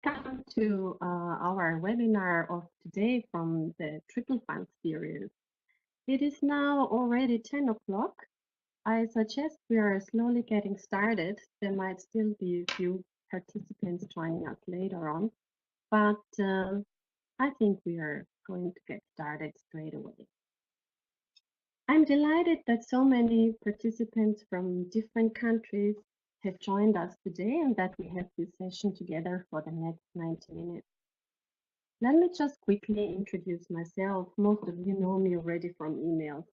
Welcome to our webinar of today from the Triple Fund series. It is now already 10 o'clock. I suggest we are slowly getting started. There might still be a few participants joining us later on, but I think we are going to get started straight away. I'm delighted that so many participants from different countries have joined us today and that we have this session together for the next 90 minutes. Let me just quickly introduce myself. Most of you know me already from emails,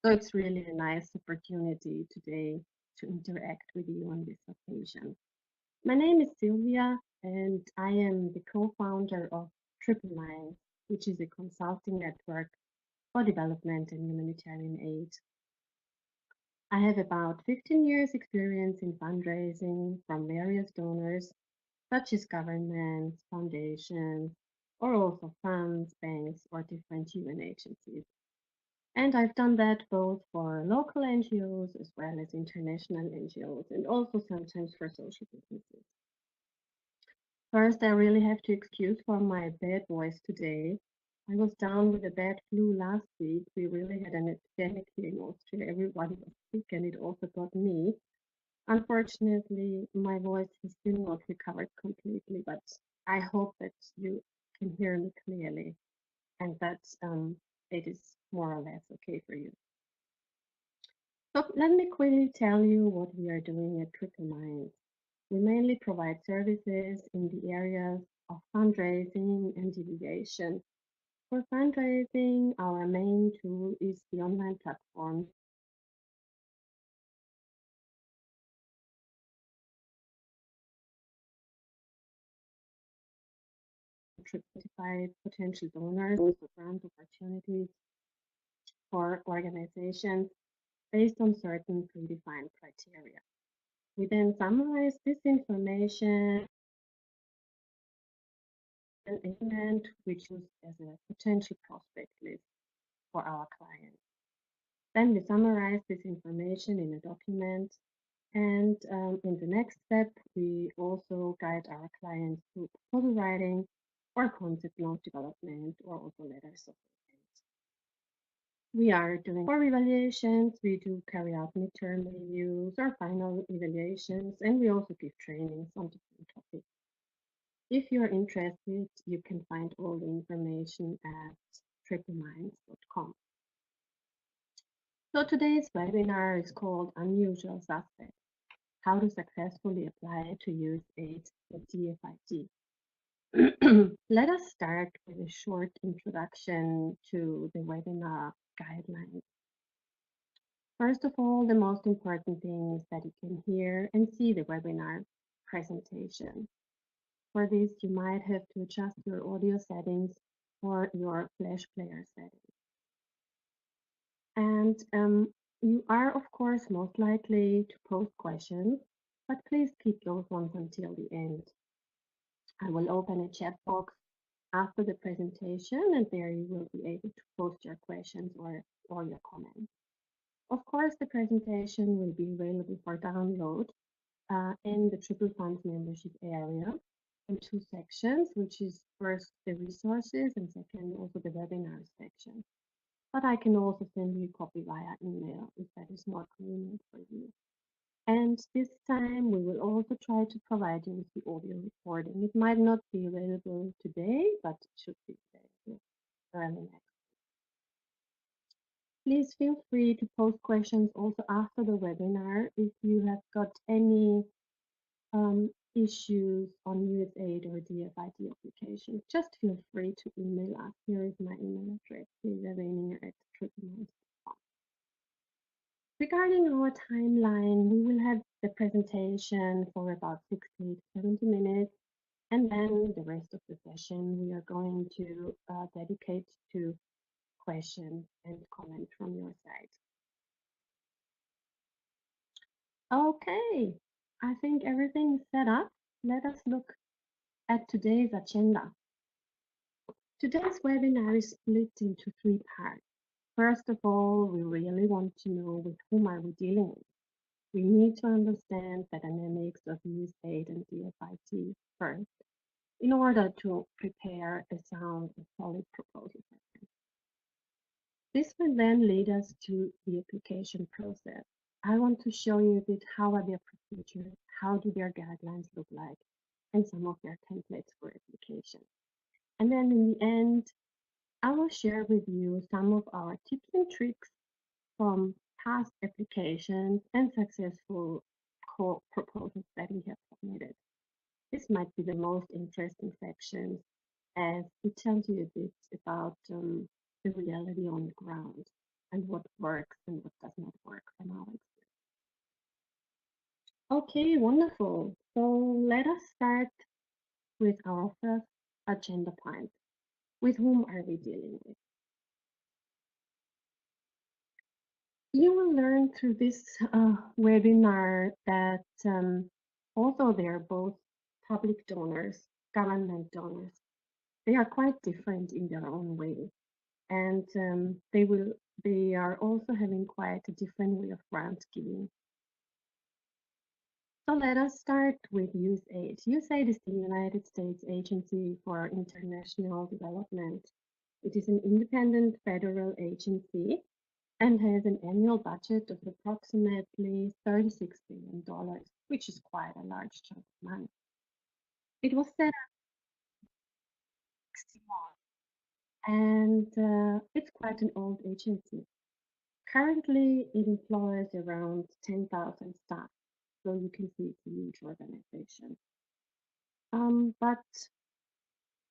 so it's really a nice opportunity today to interact with you on this occasion. My name is Sylvia, and I am the co-founder of Triple Minds, which is a consulting network for development and humanitarian aid. I have about 15 years experience in fundraising from various donors, such as governments, foundations, or also funds, banks, or different UN agencies. And I've done that both for local NGOs as well as international NGOs, and also sometimes for social businesses. First, I really have to excuse for my bad voice today. I was down with a bad flu last week. We really had an epidemic here in Austria. Everybody was sick, and it also got me. Unfortunately, my voice has still not recovered completely, but I hope that you can hear me clearly and that it is more or less okay for you. So let me quickly tell you what we are doing at Triple Minds. We mainly provide services in the areas of fundraising and divulgation. For fundraising, our main tool is the online platform to identify potential donors, also grant opportunities for organizations based on certain predefined criteria. We then summarize this information in an document which is as a potential prospect list for our clients. Then we summarize this information in a document, and in the next step, we also guide our clients through proposal writing or concept note development or also letters of intent. We are doing core evaluations, we do carry out midterm reviews or final evaluations, and we also give trainings on different topics. If you're interested, you can find all the information at tripleminds.com. So today's webinar is called Unusual Suspects, How to Successfully Apply to USAID and DFID. Let us start with a short introduction to the webinar guidelines. First of all, the most important thing is that you can hear and see the webinar presentation. For this, you might have to adjust your audio settings or your Flash player settings. And you are, of course, most likely to post questions, but please keep those ones until the end. I will open a chat box after the presentation, and there you will be able to post your questions or your comments. Of course, the presentation will be available for download in the Triple Funds membership area in two sections, which is first the resources and second also the webinar section. But I can also send you a copy via email if that is more convenient for you. And this time we will also try to provide you with the audio recording. It might not be available today, but it should be available early next. Please feel free to post questions also after the webinar if you have got any issues on USAID or DFID application. Just feel free to email us. Here is my email address, silviavenier@tripleminds.com. Regarding our timeline, we will have the presentation for about 60 to 70 minutes, and then the rest of the session we are going to dedicate to questions and comments from your side. Okay, I think everything is set up. Let us look at today's agenda. Today's webinar is split into three parts. First of all, we really want to know with whom are we dealing with. We need to understand the dynamics of USAID and DFID first. in order to prepare a sound and solid proposal. This will then lead us to the application process. I want to show you a bit how are their procedures, how do their guidelines look like, and some of their templates for application. And then in the end, I will share with you some of our tips and tricks from past applications and successful core proposals that we have submitted. This might be the most interesting section as it tells you a bit about the reality on the ground and what works and what does not work from our experience. Okay, wonderful. So let us start with our first agenda point. With whom are we dealing with? You will learn through this webinar that although they are both public donors, government donors, they are quite different in their own way. And they are also having quite a different way of grant giving. So let us start with USAID. USAID is the United States Agency for International Development. It is an independent federal agency and has an annual budget of approximately $36 billion, which is quite a large chunk of money. It was set up in 1961, and it's quite an old agency. Currently, it employs around 10,000 staff, so you can see it's a huge organization. But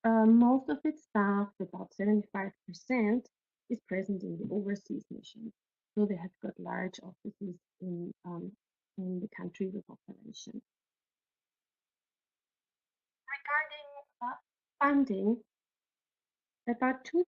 most of its staff, about 75%, is present in the overseas mission. So they have got large offices in the countries of operation. Regarding funding, about 2/3